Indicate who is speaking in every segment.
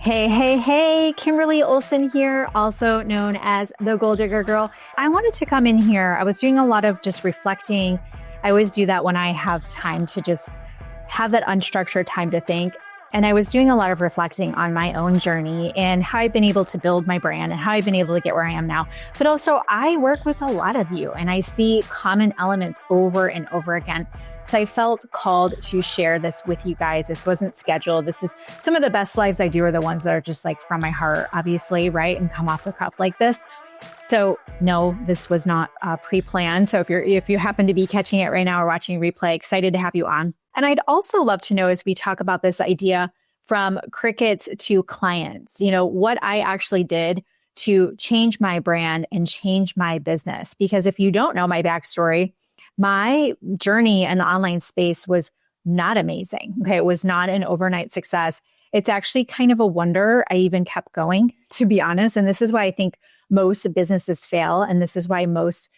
Speaker 1: Hey, hey, hey, Kimberly Olson here, also known as the Goal Digger Girl. I wanted to come in here. I was doing a lot of just reflecting. I always do that when I have time to just have that unstructured time to think. And I was doing a lot of reflecting on my own journey and how I've been able to build my brand and how I've been able to get where I am now. But also, I work with a lot of you and I see common elements over and over again. So I felt called to share this with you guys. This wasn't scheduled. This is some of the best lives I do are the ones that are just like from my heart, obviously, right? And come off the cuff like this. So no, this was not pre-planned. So if you happen to be catching it right now or watching replay, excited to have you on. And I'd also love to know as we talk about this idea from crickets to clients, what I actually did to change my brand and change my business. Because if you don't know my backstory, my journey in the online space was not amazing. Okay. It was not an overnight success. It's actually kind of a wonder I even kept going, to be honest. And this is why I think most businesses fail. And this is why most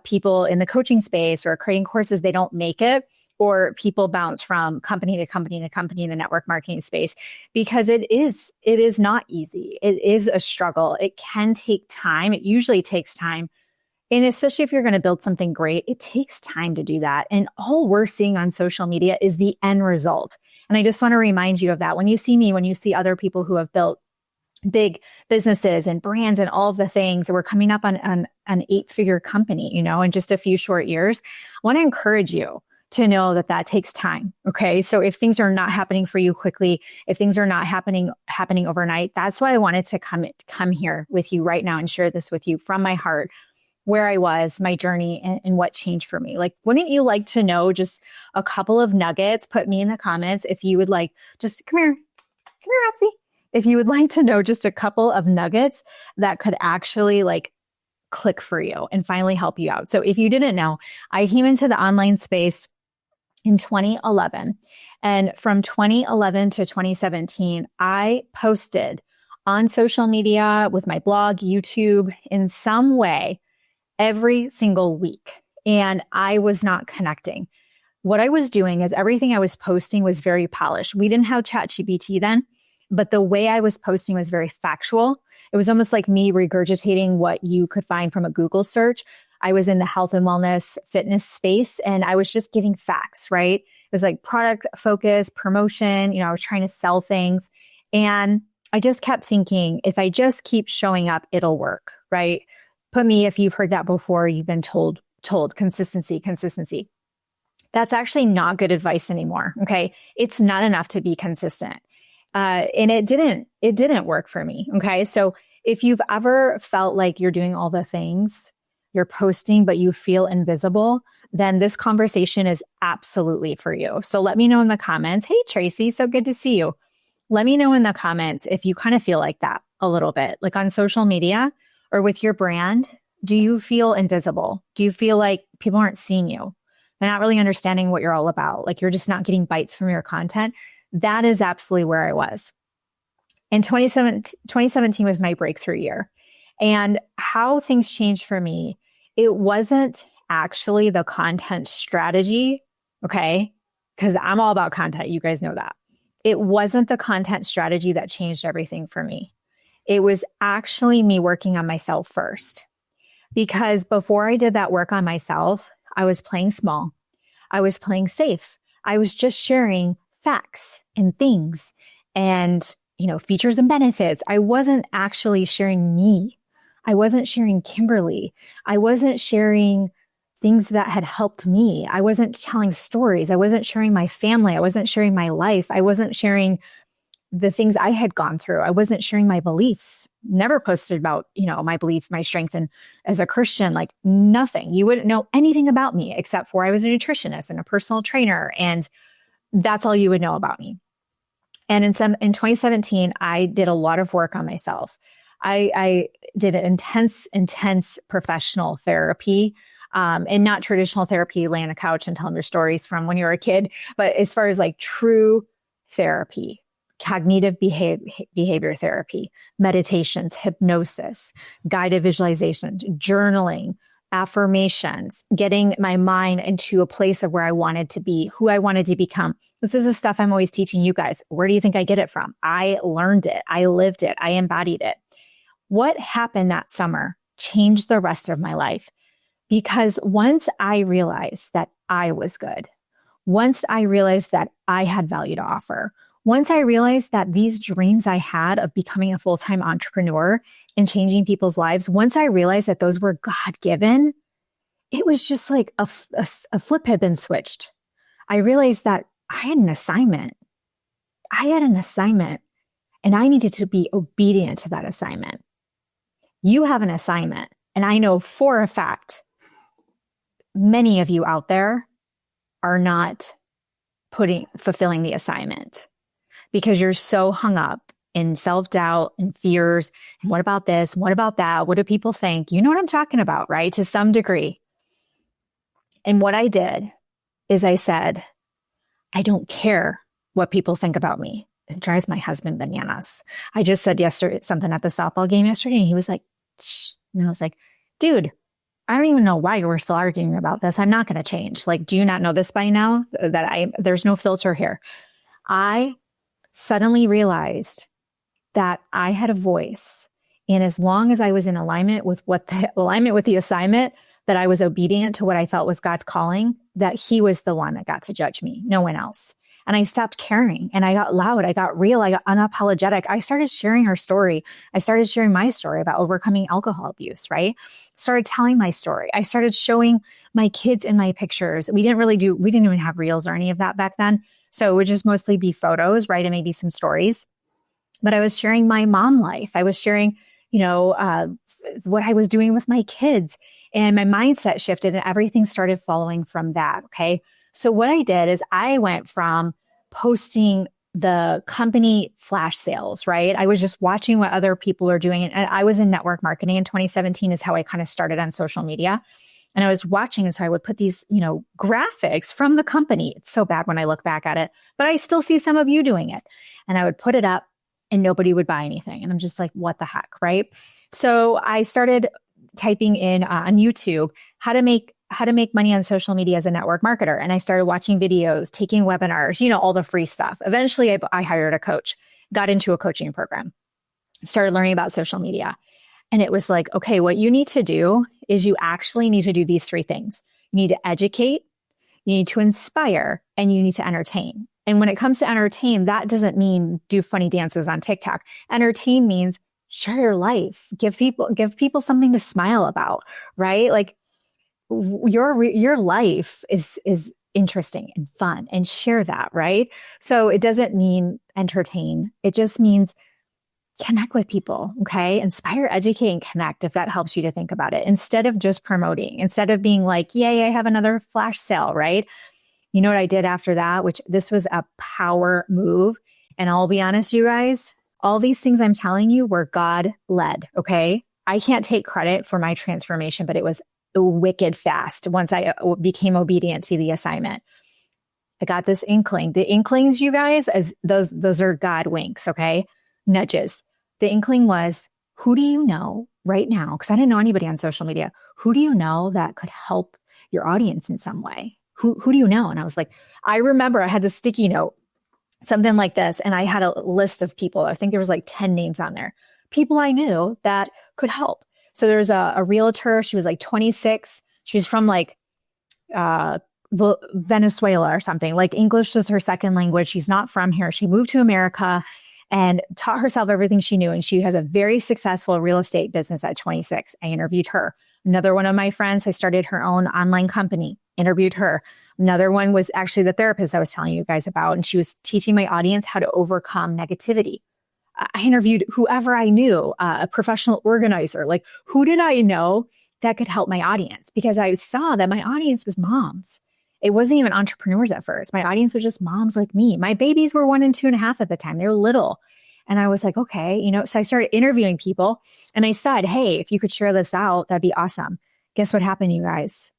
Speaker 1: people in the coaching space or creating courses, they don't make it, or people bounce from company to company to company in the network marketing space, because it is not easy. It is a struggle. It can take time. It usually takes time. And especially if you're going to build something great, it takes time to do that. And all we're seeing on social media is the end result. And I just want to remind you of that. When you see me, when you see other people who have built big businesses and brands and all of the things, we're coming up on an 8-figure company, in just a few short years. I want to encourage you to know that takes time. Okay. So if things are not happening for you quickly, if things are not happening overnight, that's why I wanted to come here with you right now and share this with you from my heart, where I was, my journey, and what changed for me. Like, wouldn't you like to know just a couple of nuggets? Put me in the comments if you would like, just come here, Roxy. If you would like to know just a couple of nuggets that could actually click for you and finally help you out. So if you didn't know, I came into the online space in 2011. And from 2011 to 2017, I posted on social media, with my blog, YouTube, in some way, every single week. And I was not connecting. What I was doing is everything I was posting was very polished. We didn't have ChatGPT then, but the way I was posting was very factual. It was almost like me regurgitating what you could find from a Google search. I was in the health and wellness fitness space, and I was just giving facts, right? It was like product focus, promotion. I was trying to sell things. And I just kept thinking, if I just keep showing up, it'll work, right? Put me, if you've heard that before, you've been told consistency. That's actually not good advice anymore. Okay. It's not enough to be consistent. And it didn't work for me. Okay. So if you've ever felt like you're doing all the things, you're posting, but you feel invisible, then this conversation is absolutely for you. So let me know in the comments. Hey, Tracy, so good to see you. Let me know in the comments if you kind of feel like that a little bit, like on social media or with your brand. Do you feel invisible? Do you feel like people aren't seeing you? They're not really understanding what you're all about. Like you're just not getting bites from your content. That is absolutely where I was. And 2017 was my breakthrough year. And how things changed for me, it wasn't actually the content strategy, okay? Because I'm all about content. You guys know that. It wasn't the content strategy that changed everything for me. It was actually me working on myself first. Because before I did that work on myself, I was playing small. I was playing safe. I was just sharing facts and things and, features and benefits. I wasn't actually sharing me. I wasn't sharing Kimberly. I wasn't sharing things that had helped me. I wasn't telling stories. I wasn't sharing my family. I wasn't sharing my life. I wasn't sharing the things I had gone through. I wasn't sharing my beliefs. Never posted about, my belief, my strength, and as a Christian, like nothing. You wouldn't know anything about me except for I was a nutritionist and a personal trainer. And that's all you would know about me. And in 2017, I did a lot of work on myself. I did an intense professional therapy, and not traditional therapy, lay on a couch and tell them your stories from when you were a kid, but as far as like true therapy, cognitive behavior therapy, meditations, hypnosis, guided visualizations, journaling, affirmations, getting my mind into a place of where I wanted to be, who I wanted to become. This is the stuff I'm always teaching you guys. Where do you think I get it from? I learned it. I lived it. I embodied it. What happened that summer changed the rest of my life, because once I realized that I was good, once I realized that I had value to offer, once I realized that these dreams I had of becoming a full-time entrepreneur and changing people's lives, once I realized that those were God-given, it was just like a flip had been switched. I realized that I had an assignment. And I needed to be obedient to that assignment. You have an assignment. And I know for a fact, many of you out there are not fulfilling the assignment, because you're so hung up in self-doubt and fears. And what about this? What about that? What do people think? You know what I'm talking about, right? To some degree. And what I did is I said, I don't care what people think about me. It drives my husband bananas. I just said something at the softball game yesterday, and he was like, shh. And I was like, dude, I don't even know why we're still arguing about this. I'm not going to change. Like, do you not know this by now? There's no filter here. I suddenly realized that I had a voice. And as long as I was in alignment with the assignment, that I was obedient to what I felt was God's calling, that He was the one that got to judge me, no one else. And I stopped caring, and I got loud. I got real. I got unapologetic. I started sharing her story. I started sharing my story about overcoming alcohol abuse, right? Started telling my story. I started showing my kids in my pictures. We didn't even have reels or any of that back then. So it would just mostly be photos, right? And maybe some stories. But I was sharing my mom life. I was sharing, what I was doing with my kids. And my mindset shifted and everything started following from that, okay? So what I did is I went from posting the company flash sales, right? I was just watching what other people are doing. And I was in network marketing in 2017 is how I kind of started on social media. And I was watching, and so I would put these, graphics from the company. It's so bad when I look back at it, but I still see some of you doing it. And I would put it up and nobody would buy anything. And I'm just like, what the heck, right? So I started typing in on YouTube how to make money on social media as a network marketer. And I started watching videos, taking webinars, all the free stuff. Eventually I hired a coach, got into a coaching program, started learning about social media. And it was like, okay, what you need to do is you actually need to do these three things. You need to educate, you need to inspire, and you need to entertain. And when it comes to entertain, that doesn't mean do funny dances on TikTok. Entertain means share your life, give people something to smile about, right? Like your life is interesting and fun, and share that, right? So it doesn't mean entertain. It just means connect with people, okay? Inspire, educate, and connect, if that helps you to think about it, instead of just promoting, instead of being like, yay, I have another flash sale, right? You know what I did after that, which this was a power move. And I'll be honest, you guys, all these things I'm telling you were God led, okay? I can't take credit for my transformation, but it was wicked fast once I became obedient to the assignment. I got this inkling. The inklings, you guys, as those are God winks, okay? Nudges. The inkling was, who do you know right now? Because I didn't know anybody on social media. Who do you know that could help your audience in some way? Who do you know? And I was like, I remember I had this sticky note, something like this. And I had a list of people. I think there was like 10 names on there. People I knew that could help. So there was a realtor. She was like 26. She was from like Venezuela or something. Like English was her second language. She's not from here. She moved to America and taught herself everything she knew. And she has a very successful real estate business at 26. I interviewed her. Another one of my friends, I started her own online company, interviewed her. Another one was actually the therapist I was telling you guys about. And she was teaching my audience how to overcome negativity. I interviewed whoever I knew, a professional organizer. Like, who did I know that could help my audience? Because I saw that my audience was moms. It wasn't even entrepreneurs at first. My audience was just moms like me. My babies were 1 and 2.5 at the time. They were little. And I was like, okay, so I started interviewing people and I said, hey, if you could share this out, that'd be awesome. Guess what happened, you guys?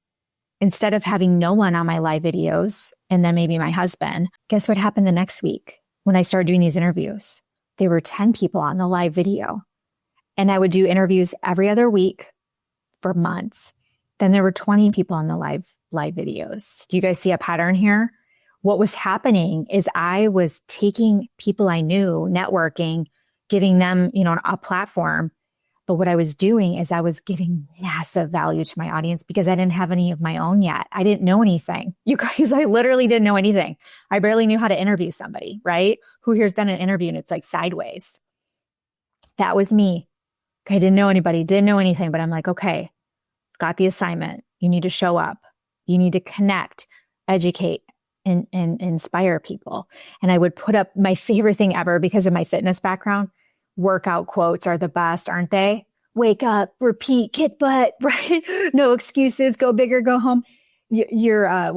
Speaker 1: Instead of having no one on my live videos and then maybe my husband, guess what happened the next week when I started doing these interviews? There were 10 people on the live video. And I would do interviews every other week for months. Then there were 20 people on the live videos. Do you guys see a pattern here? What was happening is I was taking people I knew, networking, giving them, a platform. But what I was doing is I was giving massive value to my audience because I didn't have any of my own yet. I didn't know anything. You guys, I literally didn't know anything. I barely knew how to interview somebody, right? Who here's done an interview and it's like sideways? That was me. I didn't know anybody, didn't know anything, but I'm like, okay, got the assignment. You need to show up. You need to connect, educate, and inspire people. And I would put up my favorite thing ever because of my fitness background. Workout quotes are the best, aren't they? Wake up, repeat, kick butt, right? No excuses, go bigger, go home. Your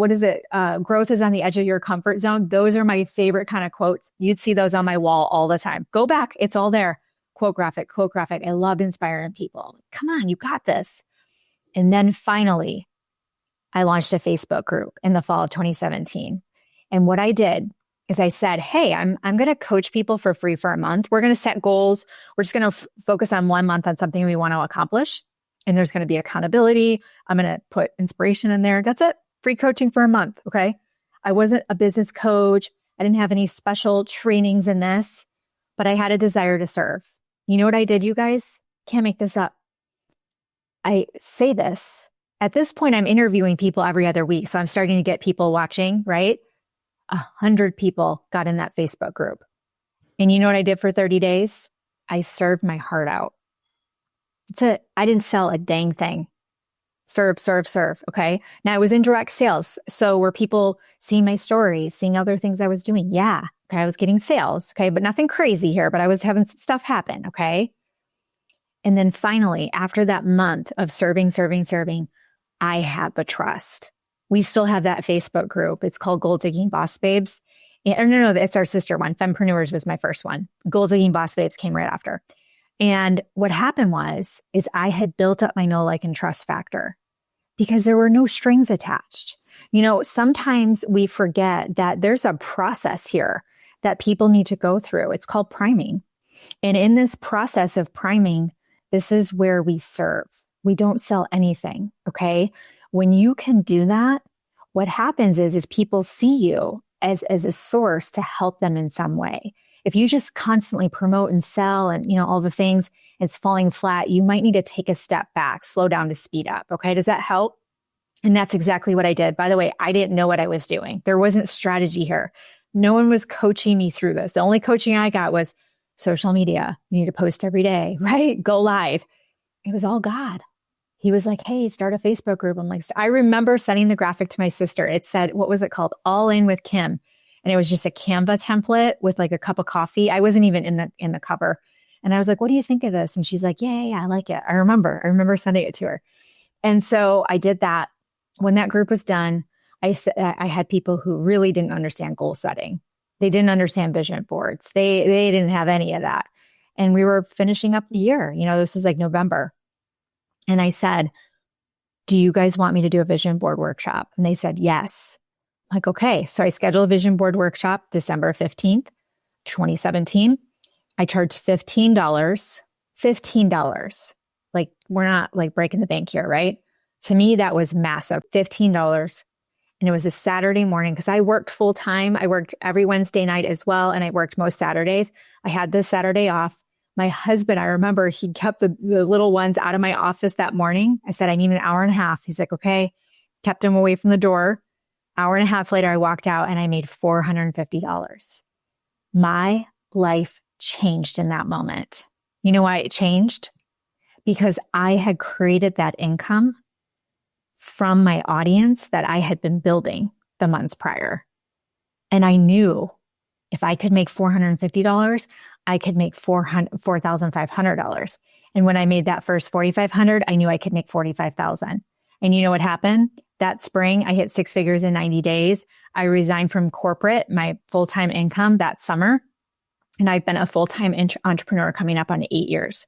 Speaker 1: growth is on the edge of your comfort zone. Those are my favorite kind of quotes. You'd see those on my wall all the time. Go back. It's all there. Quote graphic. I love inspiring people. Come on, you got this. And then finally, I launched a Facebook group in the fall of 2017. And what I did is I said, hey, I'm going to coach people for free for a month. We're going to set goals. We're just going to focus on 1 month on something we want to accomplish. And there's going to be accountability. I'm going to put inspiration in there. That's it. Free coaching for a month. Okay. I wasn't a business coach. I didn't have any special trainings in this, but I had a desire to serve. You know what I did, you guys? Can't make this up. I say this. At this point, I'm interviewing people every other week. So I'm starting to get people watching, right? 100 people got in that Facebook group. And you know what I did for 30 days? I served my heart out. That's it. I didn't sell a dang thing. Serve. Okay. Now I was in direct sales. So were people seeing my stories, seeing other things I was doing? Yeah. Okay. I was getting sales. Okay. But nothing crazy here, but I was having stuff happen. Okay. And then finally, after that month of serving, I had the trust. We still have that Facebook group. It's called Gold Digging Boss Babes. No, it's our sister one. Fempreneurs was my first one. Gold Digging Boss Babes came right after. And what happened is I had built up my know, like, and trust factor because there were no strings attached. Sometimes we forget that there's a process here that people need to go through. It's called priming. And in this process of priming, this is where we serve. We don't sell anything. Okay. When you can do that, what happens is people see you as a source to help them in some way. If you just constantly promote and sell and, all the things, it's falling flat, you might need to take a step back, slow down to speed up. Okay. Does that help? And that's exactly what I did. By the way, I didn't know what I was doing. There wasn't strategy here. No one was coaching me through this. The only coaching I got was social media. You need to post every day, right? Go live. It was all God. He was like, hey, start a Facebook group. I'm like, I remember sending the graphic to my sister. It said, what was it called? All In with Kim. And it was just a Canva template with like a cup of coffee. I wasn't even in the cover. And I was like, what do you think of this? And she's like, yeah, I like it. I remember sending it to her. And so I did that. When that group was done, I had people who really didn't understand goal setting. They didn't understand vision boards. They didn't have any of that. And we were finishing up the year. This was like November. And I said, do you guys want me to do a vision board workshop? And they said, yes. I'm like, okay. So I scheduled a vision board workshop December 15th, 2017. I charged $15. $15. Like, we're not like breaking the bank here, right? To me, that was massive. $15. And it was a Saturday morning because I worked full time. I worked every Wednesday night as well. And I worked most Saturdays. I had this Saturday off. My husband, I remember he kept the little ones out of my office that morning. I said, I need an hour and a half. He's like, okay. Kept them away from the door. Hour and a half later, I walked out and I made $450. My life changed in that moment. You know why it changed? Because I had created that income from my audience that I had been building the months prior. And I knew if I could make $450, I could make $4,500. And when I made that first $4,500, I knew I could make $45,000. And you know what happened? That spring, I hit 6 figures in 90 days. I resigned from corporate, my full-time income that summer. And I've been a full-time entrepreneur coming up on 8 years.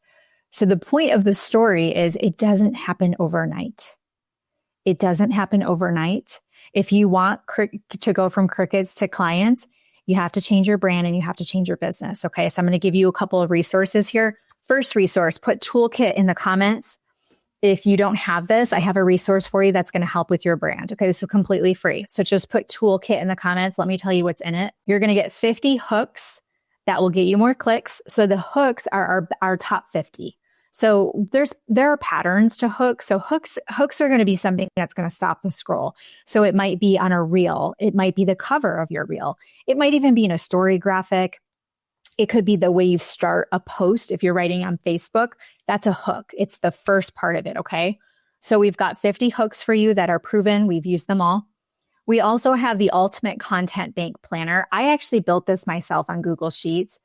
Speaker 1: So the point of the story is it doesn't happen overnight. It doesn't happen overnight. If you want to go from crickets to clients, you have to change your brand and you have to change your business. Okay. So I'm going to give you a couple of resources here. First resource, put toolkit in the comments. If you don't have this, I have a resource for you that's going to help with your brand. Okay, this is completely free. So just put toolkit in the comments. Let me tell you what's in it. You're going to get 50 hooks that will get you more clicks. So the hooks are our top 50. So there are patterns to hooks. So hooks are going to be something that's going to stop the scroll. So it might be on a reel. It might be the cover of your reel. It might even be in a story graphic. It could be the way you start a post. If you're writing on Facebook, that's a hook. It's the first part of it. Okay. So we've got 50 hooks for you that are proven. We've used them all. We also have the Ultimate Content Bank Planner. I actually built this myself on Google Sheets.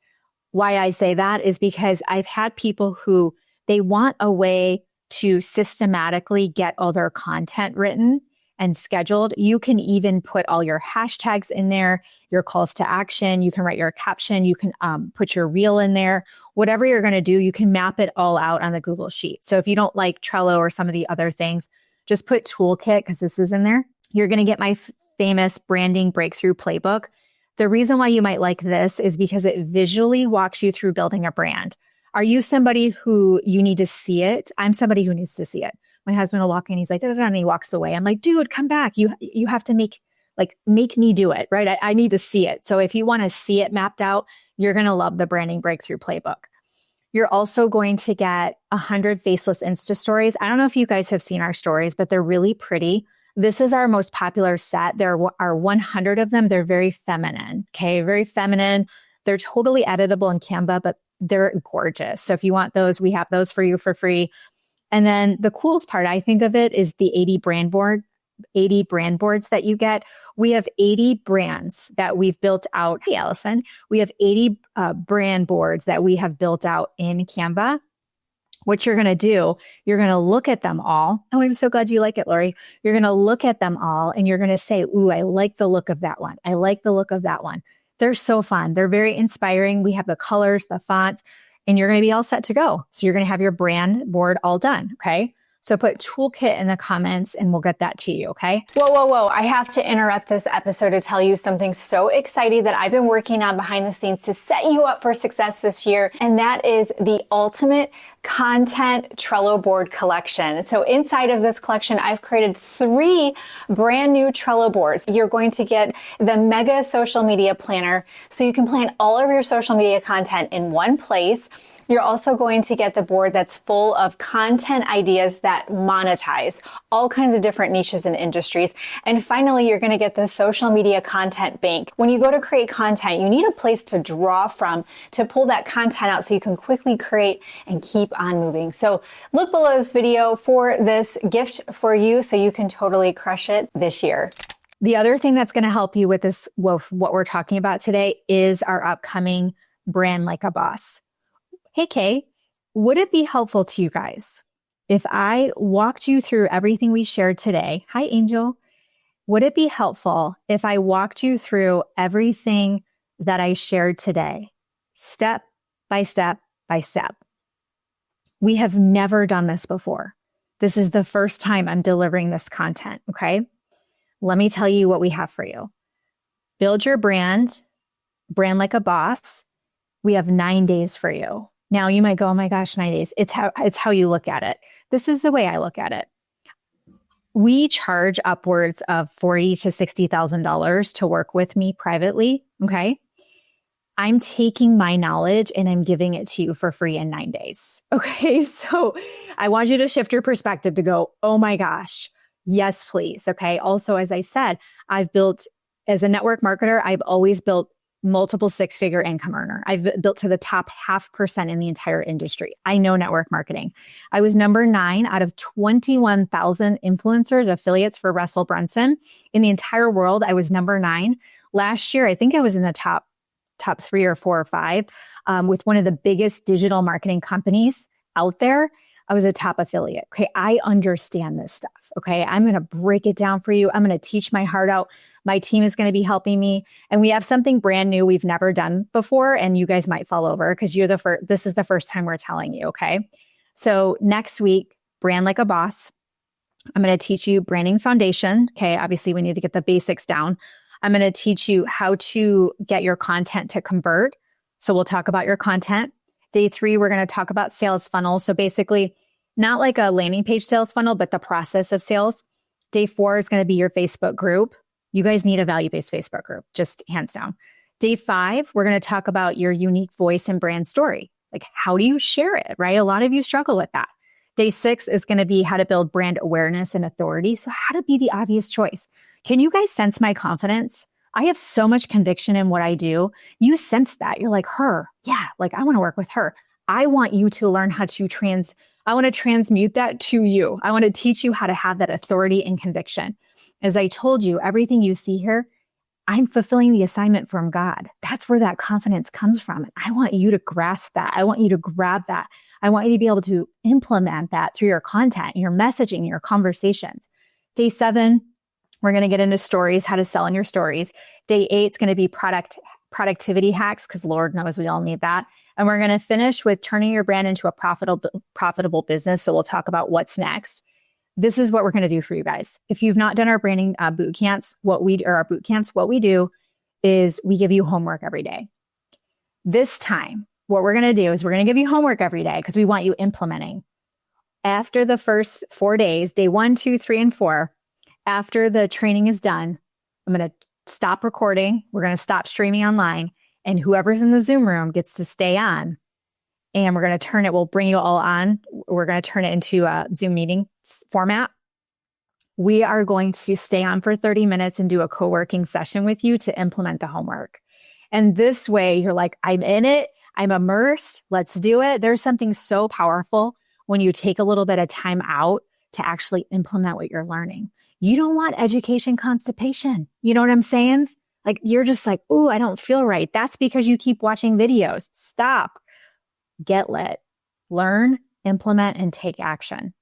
Speaker 1: Why I say that is because I've had people who they want a way to systematically get all their content written and scheduled. You can even put all your hashtags in there, your calls to action. You can write your caption. You can put your reel in there. Whatever you're going to do, you can map it all out on the Google Sheet. So if you don't like Trello or some of the other things, just put toolkit because this is in there. You're going to get my famous branding breakthrough playbook. The reason why you might like this is because it visually walks you through building a brand. Are you somebody who you need to see it? I'm somebody who needs to see it. My husband will walk in, he's like, da, da, da, and he walks away. I'm like, dude, come back. You have to make me do it, right? I need to see it. So if you want to see it mapped out, you're going to love the branding breakthrough playbook. You're also going to get 100 faceless Insta stories. I don't know if you guys have seen our stories, but they're really pretty. This is our most popular set. There are 100 of them. They're very feminine. Okay. Very feminine. They're totally editable in Canva, but they're gorgeous. So if you want those, we have those for you for free. And then the coolest part, I think of it, is the 80 brand boards that you get. We have 80 brands that we've built out. Hey, Allison, we have 80 brand boards that we have built out in Canva. What you're going to do, you're going to look at them all. Oh, I'm so glad you like it, Lori. You're going to look at them all and you're going to say, ooh, I like the look of that one. I like the look of that one. They're so fun. They're very inspiring. We have the colors, the fonts, and you're going to be all set to go. So you're going to have your brand board all done. Okay. So put toolkit in the comments and we'll get that to you. Okay. Whoa. I have to interrupt this episode to tell you something so exciting that I've been working on behind the scenes to set you up for success this year. And that is the Ultimate Content Trello Board Collection. So inside of this collection, I've created 3 brand new Trello boards. You're going to get the Mega Social Media Planner, so you can plan all of your social media content in one place. You're also going to get the board that's full of content ideas that monetize all kinds of different niches and industries. And finally, you're going to get the Social Media Content Bank. When you go to create content, you need a place to draw from to pull that content out so you can quickly create and keep on moving. So look below this video for this gift for you so you can totally crush it this year. The other thing that's going to help you with this, what we're talking about today, is our upcoming Brand Like a Boss. Hey, Kay, would it be helpful to you guys if I walked you through everything we shared today? Hi, Angel. Would it be helpful if I walked you through everything that I shared today, step by step by step? We have never done this before. This is the first time I'm delivering this content, okay? Let me tell you what we have for you. Build your brand like a boss. We have 9 days for you. Now you might go, oh my gosh, 9 days. It's how you look at it. This is the way I look at it. We charge upwards of $40,000 to $60,000 to work with me privately, okay? I'm taking my knowledge and I'm giving it to you for free in 9 days. Okay. So I want you to shift your perspective to go, oh my gosh, yes, please. Okay. Also, as I said, I've built, as a network marketer, I've always built multiple 6-figure income earner. I've built to the top 0.5% in the entire industry. I know network marketing. I was number 9 out of 21,000 influencers, affiliates for Russell Brunson. In the entire world, I was number 9. Last year, I think I was in the top 3 or 4 or 5 with one of the biggest digital marketing companies out there. I was a top affiliate. Okay. I understand this stuff. Okay. I'm going to break it down for you. I'm going to teach my heart out. My team is going to be helping me. And we have something brand new we've never done before. And you guys might fall over because you're the first. This is the first time we're telling you. Okay. So next week, Brand Like a Boss. I'm going to teach you branding foundation. Okay. Obviously we need to get the basics down. I'm going to teach you how to get your content to convert. So we'll talk about your content. Day 3, we're going to talk about sales funnels. So basically, not like a landing page sales funnel, but the process of sales. Day 4 is going to be your Facebook group. You guys need a value-based Facebook group, just hands down. Day 5, we're going to talk about your unique voice and brand story. Like, how do you share it, right? A lot of you struggle with that. Day 6 is going to be how to build brand awareness and authority. So how to be the obvious choice. Can you guys sense my confidence? I have so much conviction in what I do. You sense that. You're like, her. Yeah, like I want to work with her. I want you to learn how to I want to transmute that to you. I want to teach you how to have that authority and conviction. As I told you, everything you see here, I'm fulfilling the assignment from God. That's where that confidence comes from. And I want you to grasp that. I want you to grab that. I want you to be able to implement that through your content, your messaging, your conversations. Day 7, we're going to get into stories, how to sell in your stories. Day 8 is going to be productivity hacks, because Lord knows we all need that. And we're going to finish with turning your brand into a profitable business. So we'll talk about what's next. This is what we're going to do for you guys. If you've not done our branding boot camps, what we do is we give you homework every day. This time, what we're going to do is we're going to give you homework every day because we want you implementing. After the first 4 days, day 1, 2, 3, and 4, after the training is done, I'm going to stop recording. We're going to stop streaming online. And whoever's in the Zoom room gets to stay on. And we're going to turn it, we'll bring you all on. We're going to turn it into a Zoom meeting format. We are going to stay on for 30 minutes and do a co-working session with you to implement the homework. And this way you're like, I'm in it. I'm immersed. Let's do it. There's something so powerful when you take a little bit of time out to actually implement what you're learning. You don't want education constipation. You know what I'm saying? Like, you're just like, ooh, I don't feel right. That's because you keep watching videos. Stop. Get lit. Learn, implement, and take action.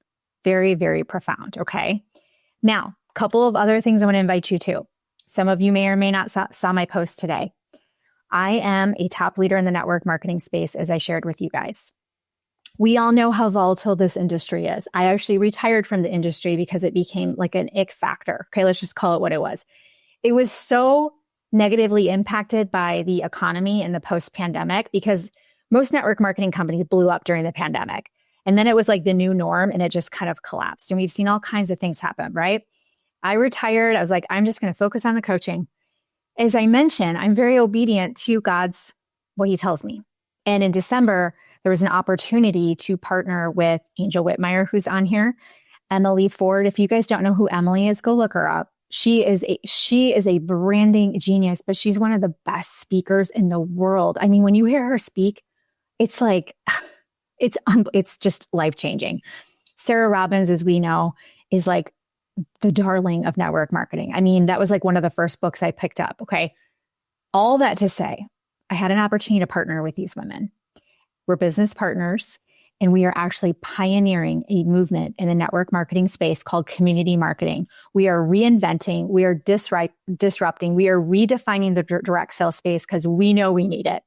Speaker 1: Very, very profound. Okay. Now, a couple of other things I want to invite you to. Some of you may or may not saw my post today. I am a top leader in the network marketing space, as I shared with you guys. We all know how volatile this industry is. I actually retired from the industry because it became like an ick factor. Okay, let's just call it what it was. It was so negatively impacted by the economy in the post-pandemic because most network marketing companies blew up during the pandemic. And then it was like the new norm and it just kind of collapsed. And we've seen all kinds of things happen, right? I retired. I was like, I'm just going to focus on the coaching. As I mentioned, I'm very obedient to what he tells me. And in December, there was an opportunity to partner with Angel Whitmire, who's on here, Emily Ford. If you guys don't know who Emily is, go look her up. She is a branding genius, but she's one of the best speakers in the world. I mean, when you hear her speak, it's like, it's just life-changing. Sarah Robbins, as we know, is like the darling of network marketing. I mean, that was like one of the first books I picked up. Okay. All that to say, I had an opportunity to partner with these women. We're business partners. And we are actually pioneering a movement in the network marketing space called community marketing. We are reinventing, we are disrupting, we are redefining the direct sales space because we know we need it.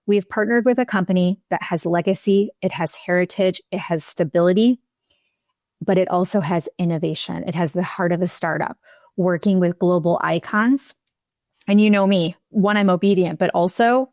Speaker 1: We've partnered with a company that has legacy, it has heritage, it has stability, but it also has innovation. It has the heart of a startup, working with global icons. And you know me, one, I'm obedient, but also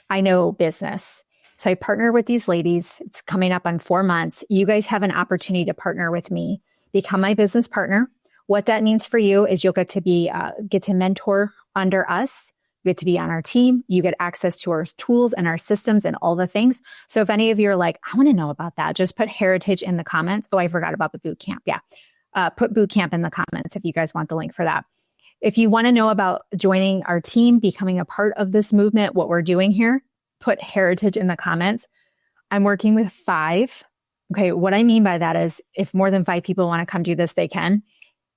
Speaker 1: I know business. So I partner with these ladies. It's coming up on 4 months. You guys have an opportunity to partner with me, become my business partner. What that means for you is you'll get to mentor under us. You get to be on our team. You get access to our tools and our systems and all the things. So if any of you are like, I want to know about that, just put heritage in the comments. Oh, I forgot about the boot camp. Yeah. Put boot camp in the comments if you guys want the link for that. If you want to know about joining our team, becoming a part of this movement, what we're doing here, put heritage in the comments. I'm working with 5. Okay. What I mean by that is if more than 5 people want to come do this, they can.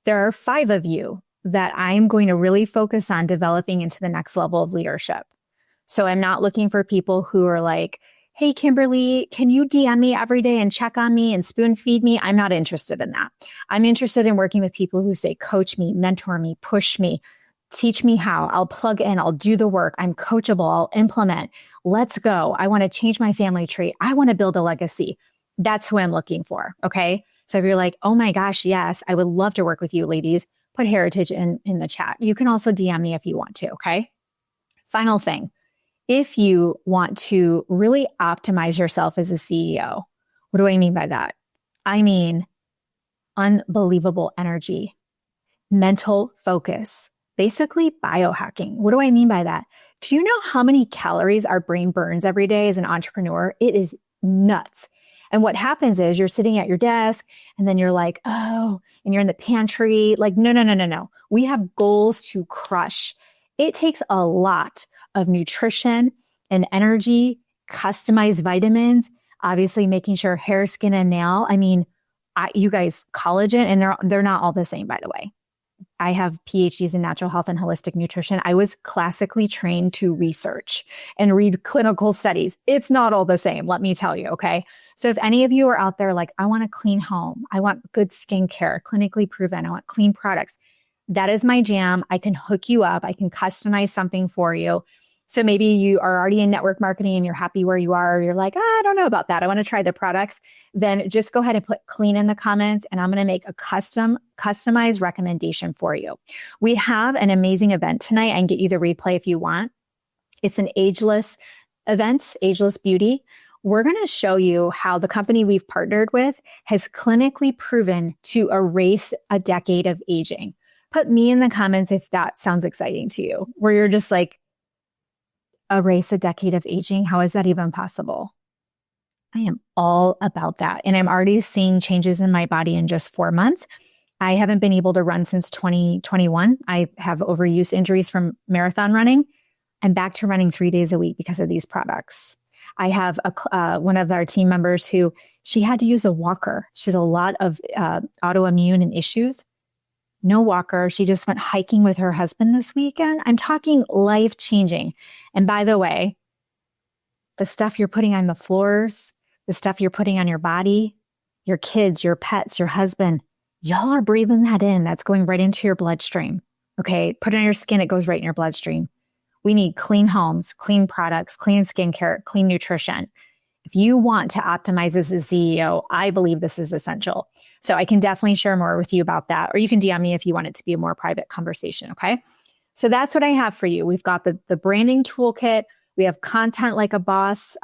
Speaker 1: There are 5 of you that I'm going to really focus on developing into the next level of leadership. So I'm not looking for people who are like, hey, Kimberly, can you DM me every day and check on me and spoon feed me? I'm not interested in that. I'm interested in working with people who say, coach me, mentor me, push me, teach me how. I'll plug in, I'll do the work. I'm coachable, I'll implement. Let's go. I want to change my family tree. I want to build a legacy. That's who I'm looking for. Okay. So if you're like, oh my gosh, yes, I would love to work with you, ladies, put heritage in the chat. You can also DM me if you want to. Okay. Final thing. If you want to really optimize yourself as a CEO, What do I mean by that? I mean unbelievable energy, mental focus, basically biohacking. What do I mean by that? Do you know how many calories our brain burns every day as an entrepreneur? It is nuts. And what happens is you're sitting at your desk and then you're like, oh, and you're in the pantry. Like, no. We have goals to crush. It takes a lot of nutrition and energy, customized vitamins, obviously making sure hair, skin, and nail. I mean, you guys, collagen, and they're not all the same, by the way. I have PhDs in natural health and holistic nutrition. I was classically trained to research and read clinical studies. It's not all the same, let me tell you, okay? So if any of you are out there like, I want a clean home, I want good skincare, clinically proven, I want clean products, that is my jam. I can hook you up. I can customize something for you. So maybe you are already in network marketing and you're happy where you are. Or you're like, I don't know about that. I want to try the products. Then just go ahead and put clean in the comments and I'm going to make a customized recommendation for you. We have an amazing event tonight. I can get you the replay if you want. It's an ageless event, Ageless Beauty. We're going to show you how the company we've partnered with has clinically proven to erase a decade of aging. Put me in the comments if that sounds exciting to you, where you're just like, erase a decade of aging. How is that even possible? I am all about that. And I'm already seeing changes in my body in just 4 months. I haven't been able to run since 2021. I have overuse injuries from marathon running. I'm back to running 3 days a week because of these products. I have one of our team members who she had to use a walker. She has a lot of autoimmune and issues. No walker. She just went hiking with her husband this weekend. I'm talking life-changing. And by the way, the stuff you're putting on the floors, the stuff you're putting on your body, your kids, your pets, your husband, y'all are breathing that in. That's going right into your bloodstream. Okay. Put it on your skin. It goes right in your bloodstream. We need clean homes, clean products, clean skincare, clean nutrition. If you want to optimize as a CEO, I believe this is essential. So I can definitely share more with you about that, or you can DM me if you want it to be a more private conversation. Okay. So that's what I have for you. We've got the branding toolkit. We have content like a boss.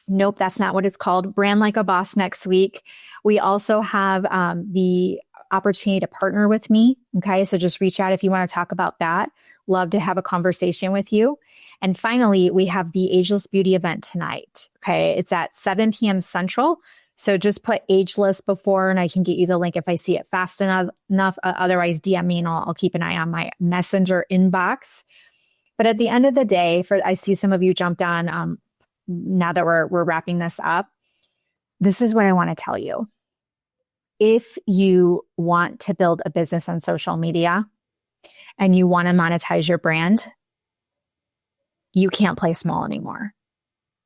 Speaker 1: Nope, that's not what it's called. Brand like a boss next week. We also have the opportunity to partner with me. Okay. So just reach out if you want to talk about that. Love to have a conversation with you. And finally, we have the Ageless Beauty event tonight. Okay. It's at 7 p.m. Central. So just put ageless before and I can get you the link if I see it fast enough. Otherwise, DM me and I'll keep an eye on my messenger inbox. But at the end of the day, I see some of you jumped on now that we're wrapping this up. This is what I want to tell you. If you want to build a business on social media and you want to monetize your brand, you can't play small anymore.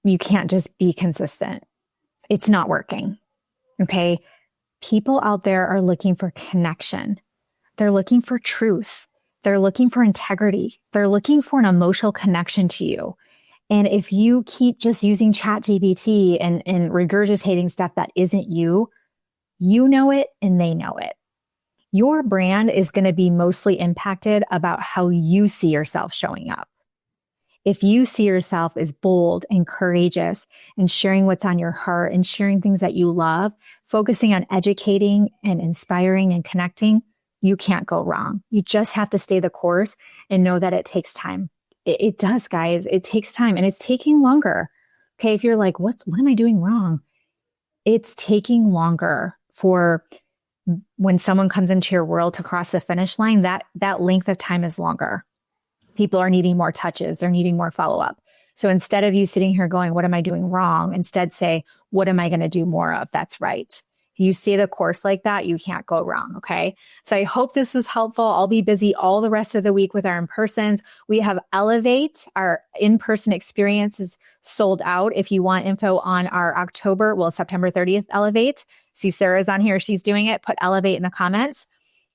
Speaker 1: You can't just be consistent. It's not working. Okay. People out there are looking for connection. They're looking for truth. They're looking for integrity. They're looking for an emotional connection to you. And if you keep just using ChatGPT and regurgitating stuff that isn't you, you know it and they know it. Your brand is going to be mostly impacted about how you see yourself showing up. If you see yourself as bold and courageous and sharing what's on your heart and sharing things that you love, focusing on educating and inspiring and connecting, you can't go wrong. You just have to stay the course and know that it takes time. It does, guys. It takes time and it's taking longer. Okay. If you're like, what am I doing wrong? It's taking longer for when someone comes into your world to cross the finish line, that length of time is longer. People are needing more touches. They're needing more follow-up. So instead of you sitting here going, what am I doing wrong? Instead say, what am I going to do more of? That's right. If you stay the course like that, you can't go wrong. Okay. So I hope this was helpful. I'll be busy all the rest of the week with our in-persons. We have Elevate. Our in-person experience is sold out. If you want info on our September 30th Elevate, see Sarah's on here. She's doing it. Put Elevate in the comments.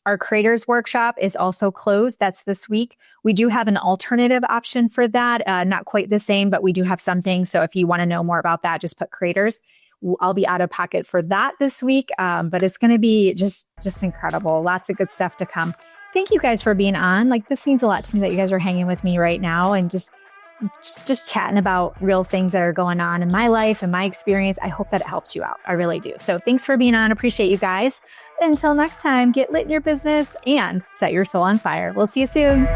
Speaker 1: Our creators workshop is also closed. That's this week. We do have an alternative option for that. Not quite the same, but we do have something. So if you want to know more about that, just put creators. I'll be out of pocket for that this week. But it's going to be just incredible. Lots of good stuff to come. Thank you guys for being on. Like, this means a lot to me that you guys are hanging with me right now and just just chatting about real things that are going on in my life and my experience. I hope that it helps you out. I really do. So thanks for being on. Appreciate you guys. Until next time, get lit in your business and set your soul on fire. We'll see you soon.